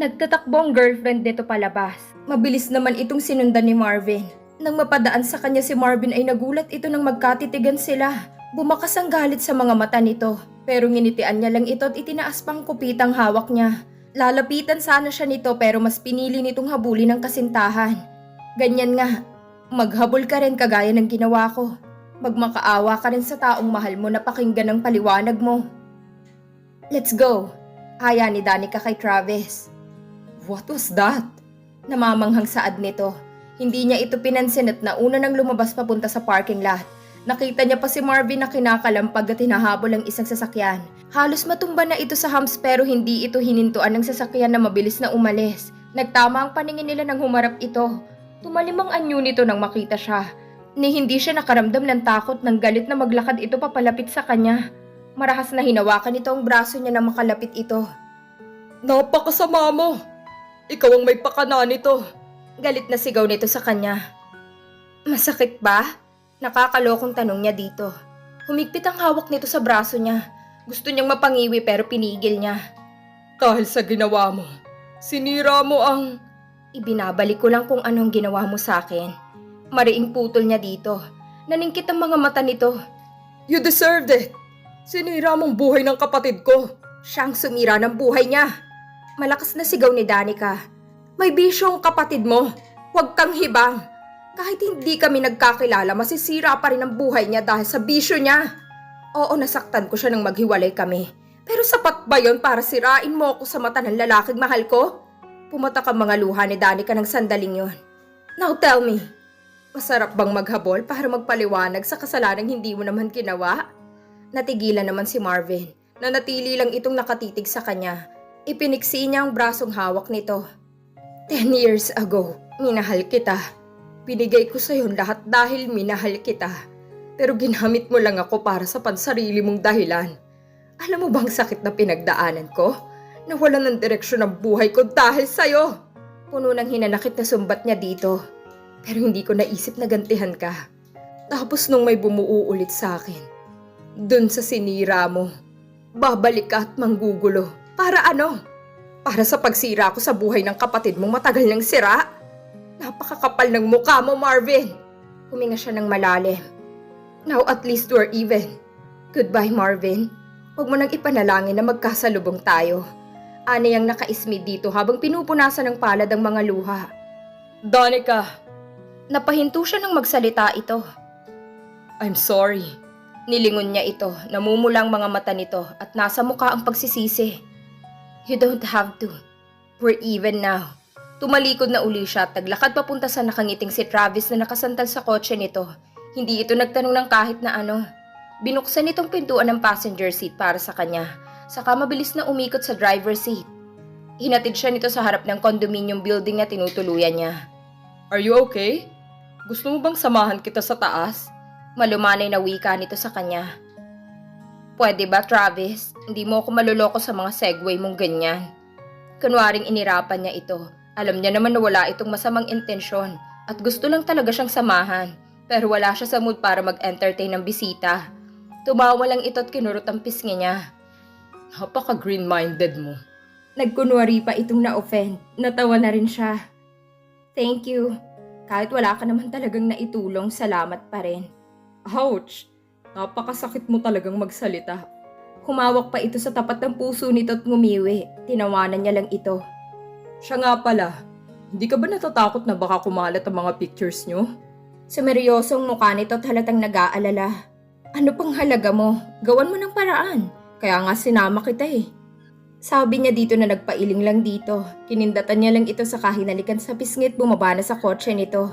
Nagtatakbo ang girlfriend nito palabas. Mabilis naman itong sinundan ni Marvin. Nang mapadaan sa kanya si Marvin ay nagulat ito nang magkatitigan sila. Bumakas ang galit sa mga mata nito. Pero nginitian niya lang ito at itinaas pang kupitang hawak niya. Lalapitan sana siya nito pero mas pinili nitong habulin ng kasintahan. Ganyan nga, maghabol ka rin kagaya ng ginawa ko. Magmakaawa ka rin sa taong mahal mo na pakinggan ang paliwanag mo. Let's go, aya ni Danica kay Travis. What was that? Namamanghang saad nito. Hindi niya ito pinansin at nauna nang lumabas papunta sa parking lot. Nakita niya pa si Marvin na kinakalampag at hinahabol ang isang sasakyan. Halos matumba na ito sa humps pero hindi ito hinintuan ng sasakyan na mabilis na umalis. Nagtama ang paningin nila nang humarap ito. Tumalim ang anyo nito nang makita siya. Ni hindi siya nakaramdam ng takot nang galit na maglakad ito papalapit sa kanya. Marahas na hinawakan nito ang braso niya na makalapit ito. Napakasama mo! Ikaw ang may pakana nito. Galit na sigaw nito sa kanya. Masakit ba? Nakakalokong tanong niya dito. Humigpit ang hawak nito sa braso niya. Gusto niyang mapangiwi pero pinigil niya. Dahil sa ginawa mo, sinira mo ang... Ibinabalik ko lang kung anong ginawa mo sa akin. Mariing putol niya dito. Naningkit ang mga mata nito. You deserved it. Sinira mong buhay ng kapatid ko. Siyang sumira ng buhay niya. Malakas na sigaw ni Danica. May bisyo ang kapatid mo. Huwag kang hibang. Kahit hindi kami nagkakilala, masisira pa rin ang buhay niya dahil sa bisyo niya. Oo, nasaktan ko siya nang maghiwalay kami. Pero sapat ba yon para sirain mo ako sa mata ng lalaking mahal ko? Pumatak ang mga luha ni Danica ng sandaling yon. Now tell me, masarap bang maghabol para magpaliwanag sa kasalanang hindi mo naman ginawa? Natigilan naman si Marvin, na natili lang itong nakatitig sa kanya. Ipiniksi niya ang brasong hawak nito. 10 years ago, minahal kita. Binigay ko sa'yo lahat dahil minahal kita. Pero ginamit mo lang ako para sa pansarili mong dahilan. Alam mo bang sakit na pinagdaanan ko? Nawalan ng direksyon ang buhay ko dahil sa'yo. Puno ng hinanakit na sumbat niya dito. Pero hindi ko naisip na gantihan ka. Tapos nung may bumuo ulit sa akin, dun sa sinira mo, babalik ka at manggugulo. Para ano? Para sa pagsira ko sa buhay ng kapatid mong matagal nang sira? Napakakapal ng mukha mo, Marvin. Huminga siya ng malalim. Now at least we're even. Goodbye, Marvin. Huwag mo nang ipanalangin na magkasalubong tayo. Ani ang nakaismid dito habang pinupunasan ng palad ang mga luha. Danica! Napahinto siya nang magsalita ito. I'm sorry. Nilingon niya ito, namumulang mga mata nito at nasa mukha ang pagsisisi. You don't have to. We're even now. Tumalikod na uli siya at naglakad papunta sa nakangiting si Travis na nakasandal sa kotse nito. Hindi ito nagtanong ng kahit na ano. Binuksan itong pintuan ng passenger seat para sa kanya. Saka mabilis na umikot sa driver's seat. Hinatid siya nito sa harap ng condominium building na tinutuluyan niya. Are you okay? Gusto mo bang samahan kita sa taas? Malumanay na wika nito sa kanya. Pwede ba, Travis? Hindi mo ako maluloko sa mga segway mong ganyan. Kunwaring inirapan niya ito. Alam niya naman na wala itong masamang intensyon at gusto lang talaga siyang samahan. Pero wala siya sa mood para mag-entertain ng bisita. Tumawa lang ito at kinurot ang pisngi niya. Napaka-green-minded mo. Nagkunwari pa itong na-offend. Natawa na rin siya. Thank you. Kahit wala ka naman talagang naitulong, salamat pa rin. Ouch! Napakasakit mo talagang magsalita. Humawak pa ito sa tapat ng puso nito at ngumiwi. Tinawanan niya lang ito. Siya nga pala, hindi ka ba natatakot na baka kumalat ang mga pictures nyo? Sumeryosong mukha nito at halatang nag-aalala. Ano pang halaga mo? Gawan mo ng paraan. Kaya nga sinama kita eh. Sabi niya dito na nagpailing lang dito. Kinindatan niya lang ito sa kahinalikan sa pisngit bumaba na sa kotse nito.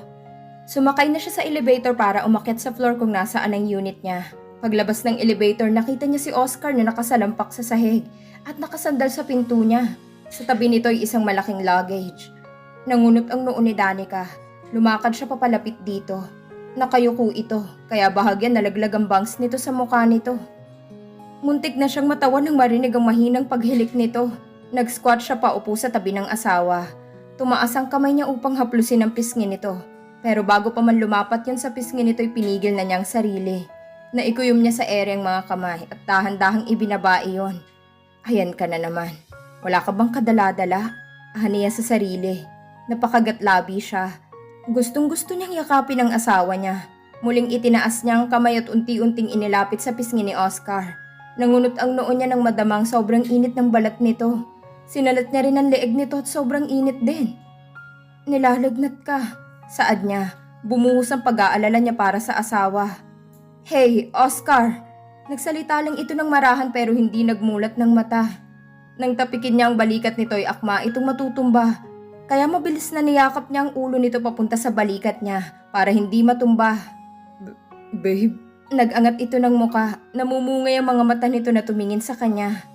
Sumakay na siya sa elevator para umakyat sa floor kung nasaan ang unit niya. Paglabas ng elevator, nakita niya si Oscar na nakasalampak sa sahig at nakasandal sa pinto niya. Sa tabi nito ay isang malaking luggage. Nangunot ang noo ni Danica. Lumakad siya papalapit dito. Nakayuko ito, kaya bahagyan nalaglag ang bangs nito sa mukha nito. Muntik na siyang matawa nang marinig ang mahinang paghilik nito. Nag-squat siya paupo sa tabi ng asawa. Tumaas ang kamay niya upang haplusin ang pisngi nito. Pero bago pa man lumapat yun sa pisngi nito ay pinigil na niya ang sarili. Naikuyom niya sa ere ang mga kamay at dahan-dahang ibinaba iyon. Ayan ka na naman. Wala ka bang kadala-dala? Aniya sa sarili. Napakagatlabi siya. Gustong-gusto niyang yakapin ang asawa niya. Muling itinaas niya ang kamay at unti-unting inilapit sa pisngi ni Oscar. Nangunot ang noo niya ng madamang sobrang init ng balat nito. Sinalat niya rin ang leeg nito at sobrang init din. Nilalagnat ka, saad niya. Bumuhos ang pag-aalala niya para sa asawa. Hey, Oscar! Nagsalita lang ito ng marahan pero hindi nagmulat ng mata. Nang tapikin niya ang balikat nito ay akma itong matutumba. Kaya mabilis na niyakap niya ang ulo nito papunta sa balikat niya para hindi matumba. Babe? Nag-angat ito ng muka. Namumungay ang mga mata nito na tumingin sa kanya.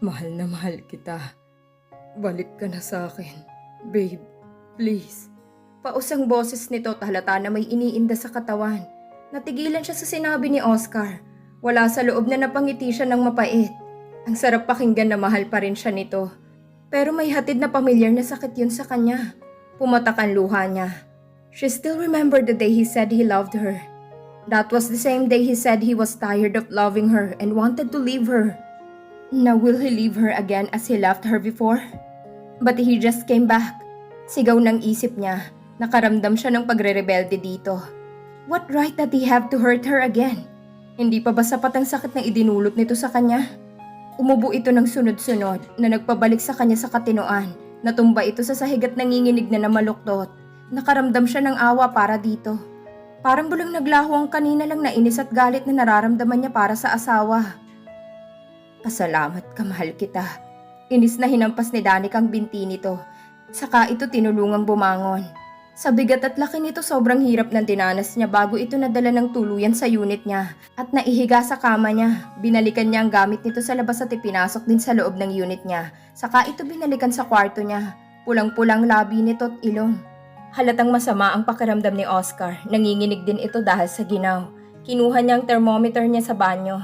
Mahal na mahal kita. Balik ka na sa akin. Babe, please. Pausang boses nito halata na may iniinda sa katawan. Natigilan siya sa sinabi ni Oscar. Wala sa loob na napangiti siya ng mapait. Ang sarap pakinggan na mahal pa rin siya nito. Pero may hatid na pamilyar na sakit yun sa kanya. Pumatak ang luha niya. She still remembered the day he said he loved her. That was the same day he said he was tired of loving her and wanted to leave her. Now will he leave her again as he left her before? But he just came back. Sigaw ng isip niya. Nakaramdam siya ng pagre-rebelde dito. What right did he have to hurt her again? Hindi pa ba sapat ang sakit na idinulot nito sa kanya? Umubo ito ng sunod-sunod na nagpabalik sa kanya sa katinoan. Natumba ito sa sahig at nanginginig na namaluktot. Nakaramdam siya ng awa para dito. Parang bulang naglaho ang kanina lang na inis at galit na nararamdaman niya para sa asawa. Pasalamat ka, mahal kita. Inis na hinampas ni Danica ang binti nito. Saka ito tinulungang bumangon. Sa bigat at laki nito sobrang hirap ng dinanas niya bago ito nadala ng tuluyan sa unit niya at naihiga sa kama niya. Binalikan niya ang gamit nito sa labas at ipinasok din sa loob ng unit niya. Saka ito binalikan sa kwarto niya. Pulang-pulang labi nito at ilong. Halatang masama ang pakiramdam ni Oscar. Nanginginig din ito dahil sa ginaw. Kinuha niya ang thermometer niya sa banyo.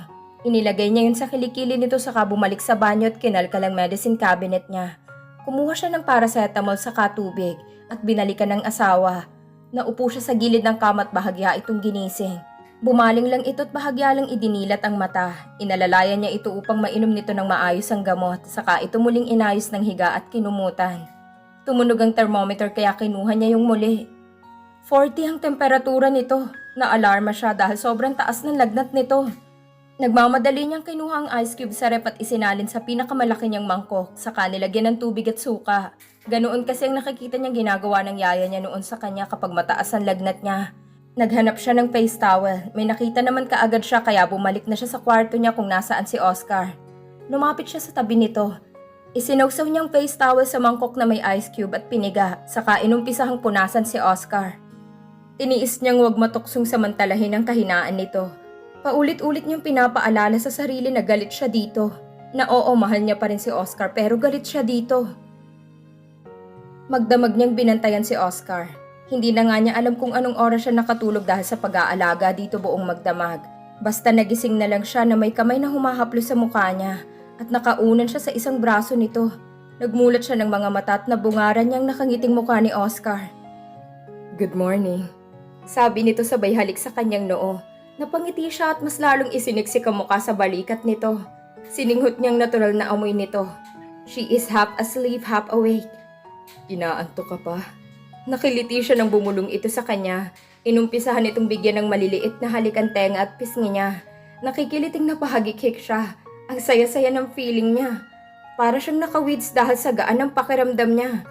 Inilagay niya yun sa kilikili nito saka bumalik sa banyo at kinalkal ang medicine cabinet niya. Kumuha siya ng paracetamol sa katubig at binalikan ng asawa. Naupo siya sa gilid ng kama at bahagya itong ginising. Bumaling lang ito at bahagya lang idinilat ang mata. Inalalayan niya ito upang mainom nito ng maayos ang gamot. Saka ito muling inayos ng higa at kinumutan. Tumunog ang thermometer kaya kinuha niya yung muli. 40 ang temperatura nito. Naalarma siya dahil sobrang taas ng lagnat nito. Nagmamadali niyang kinuha ang ice cube sa rep at isinalin sa pinakamalaki niyang mangkok. Saka nilagyan ng tubig at suka. Ganoon kasi ang nakikita niyang ginagawa ng yaya niya noon sa kanya kapag mataas ang lagnat niya. Naghanap siya ng face towel. May nakita naman kaagad siya kaya bumalik na siya sa kwarto niya kung nasaan si Oscar. Lumapit siya sa tabi nito. Isinawsaw niyang face towel sa mangkok na may ice cube at piniga. Saka inumpisahang punasan si Oscar. Tiniis niyang huwag matuksong samantalahin ang kahinaan nito. Paulit-ulit niyang pinapaalala sa sarili na galit siya dito. Na oo, mahal niya pa rin si Oscar pero galit siya dito. Magdamag niyang binantayan si Oscar. Hindi na nga niya alam kung anong oras siya nakatulog dahil sa pag-aalaga dito buong magdamag. Basta nagising na lang siya na may kamay na humahaplo sa mukha niya at nakaunan siya sa isang braso nito. Nagmulat siya ng mga mata at nabungaran niyang nakangiting mukha ni Oscar. Good morning. Sabi nito sabay halik sa kanyang noo. Napangiti siya at mas lalong isiniksik ang mukha sa balikat nito. Sininghot niyang natural na amoy nito. She is half asleep, half awake. Inaantok ka pa? Nakiliti siya nang bumulong ito sa kanya. Inumpisahan itong bigyan ng maliliit na halikan tenga at pisngi niya. Nakikiliting napahagikik siya. Ang saya-saya ng feeling niya. Para siyang nakawids dahil sa gaan ng pakiramdam niya.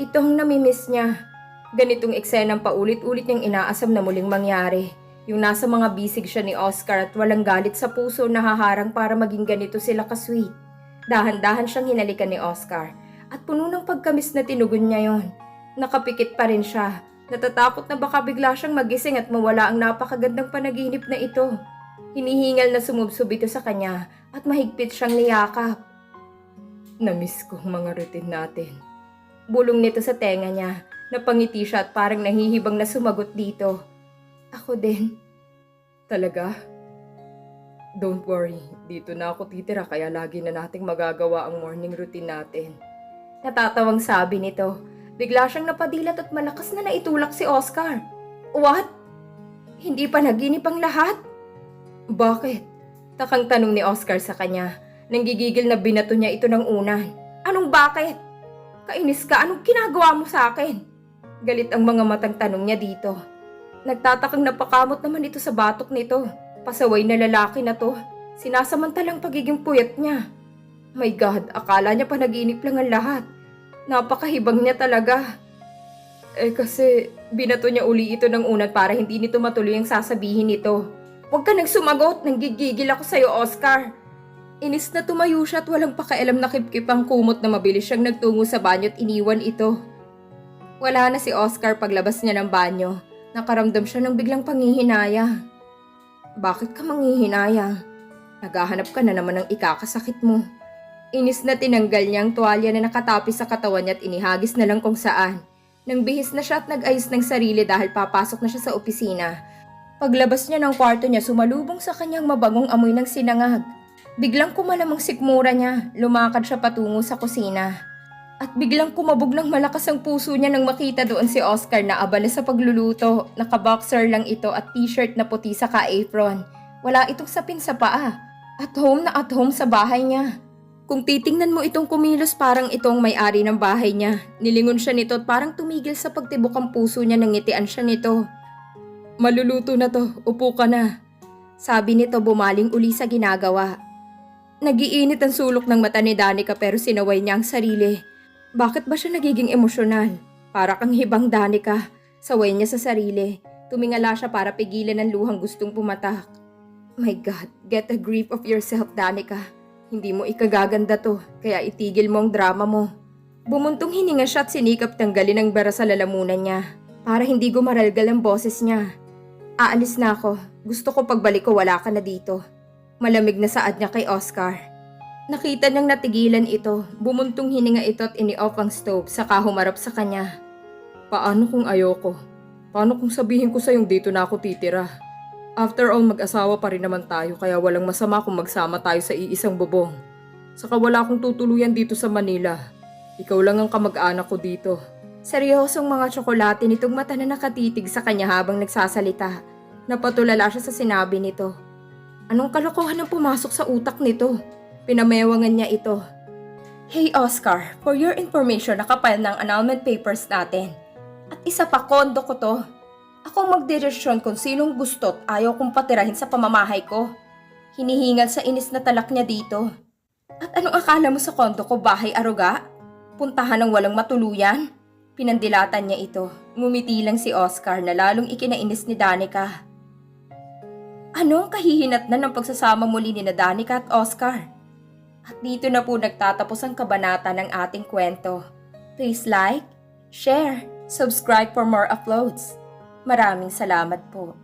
Ito ang namimiss niya. Ganitong eksenang paulit-ulit niyang inaasam na muling mangyari. Yung nasa mga bisig siya ni Oscar at walang galit sa puso na haharang para maging ganito sila ka-sweet. Dahan-dahan siyang hinalikan ni Oscar at puno ng pagkamis na tinugon niya yon. Nakapikit pa rin siya. Natatakot na baka bigla siyang magising at mawala ang napakagandang panaginip na ito. Hinihingal na sumubsob ito sa kanya at mahigpit siyang niyakap. Namiss ko ang mga routine natin. Bulong nito sa tenga niya. Napangiti siya at parang nahihibang na sumagot dito. Ako din. Talaga? Don't worry, dito na ako titira kaya lagi na nating magagawa ang morning routine natin. Natatawang sabi nito. Bigla siyang napadilat at malakas na naitulak si Oscar. What? Hindi pa naginip ang lahat? Bakit? Takang tanong ni Oscar sa kanya. Nanggigigil na binato niya ito ng unan. Anong bakit? Kainis ka, anong ginagawa mo sa akin? Galit ang mga matang tanong niya dito. Nagtatakang napakamot naman ito sa batok nito. Pasaway na lalaki na to. Sinasamantalang pagiging puyat niya. My God, akala niya panaginip lang ang lahat. Napakahibang niya talaga. Kasi binato niya uli ito ng unan para hindi nito matuloy ang sasabihin nito. Huwag ka nang sumagot, nanggigigil ako sa'yo, Oscar. Inis na tumayo siya at walang pakialam na kipkip ang kumot na mabilis siyang nagtungo sa banyo at iniwan ito. Wala na si Oscar paglabas niya ng banyo. Nakaramdam siya ng biglang panghihinayang. Bakit ka manghihinayang? Naghahanap ka na naman ng ikakasakit mo. Inis na tinanggal niya ang tuwalya na nakatapis sa katawan niya at inihagis na lang kung saan. Nang bihis na siya at nag-ayos ng sarili dahil papasok na siya sa opisina. Paglabas niya ng kwarto niya, sumalubong sa kanyang mabagong amoy ng sinangag. Biglang kumalamang sikmura niya, lumakad siya patungo sa kusina. At biglang kumabog ng malakas ang puso niya nang makita doon si Oscar na abala sa pagluluto. Naka-boxer lang ito at t-shirt na puti sa ka-apron. Wala itong sapin sa paa. At home sa bahay niya. Kung titingnan mo itong kumilos parang itong may-ari ng bahay niya. Nilingon siya nito at parang tumigil sa pagtibok ang puso niya nang ngitian siya nito. Maluluto na to, upo ka na. Sabi nito bumaling uli sa ginagawa. Nagiinit ang sulok ng mata ni Danica pero sinaway niya ang sarili. Bakit ba siya nagiging emosyonal? Para kang hibang, Danica. Saway niya sa sarili. Tumingala siya para pigilan ang luhang gustong pumatak. My God, get a grip of yourself, Danica. Hindi mo ikagaganda to, kaya itigil mo ang drama mo. Bumuntong hininga siya at sinikap tanggalin ang bara sa lalamunan niya para hindi gumaralgal ang boses niya. Aalis na ako. Gusto ko pagbalik ko wala ka na dito. Malamig na saad niya kay Oscar. Nakita niyang natigilan ito, bumuntong hininga ito at ini-off ang stove saka humarap sa kanya. Paano kung ayoko? Paano kung sabihin ko sa'yong dito na ako titira? After all, mag-asawa pa rin naman tayo kaya walang masama kung magsama tayo sa iisang bubong. Saka wala akong tutuluyan dito sa Manila. Ikaw lang ang kamag-anak ko dito. Seryosong mga tsokolate nitong mata na nakatitig sa kanya habang nagsasalita. Napatulala siya sa sinabi nito. Anong kalokohan ang pumasok sa utak nito? Pinamewangan niya ito. Hey Oscar, for your information nakapile ng annulment papers natin. At isa pa, kondo ko to. Ako magdedesisyon kung sinong gusto't ayaw kong patirahin sa pamamahay ko. Hinihingal sa inis na talak niya dito. At anong akala mo sa kondo ko, bahay aruga? Puntahan ng walang matuluyan? Pinandilatan niya ito. Ngumiti lang si Oscar na lalong ikinainis ni Danica. Anong kahihinatnan ng pagsasama muli ni Danica at Oscar? At dito na po nagtatapos ang kabanata ng ating kwento. Please like, share, subscribe for more uploads. Maraming salamat po.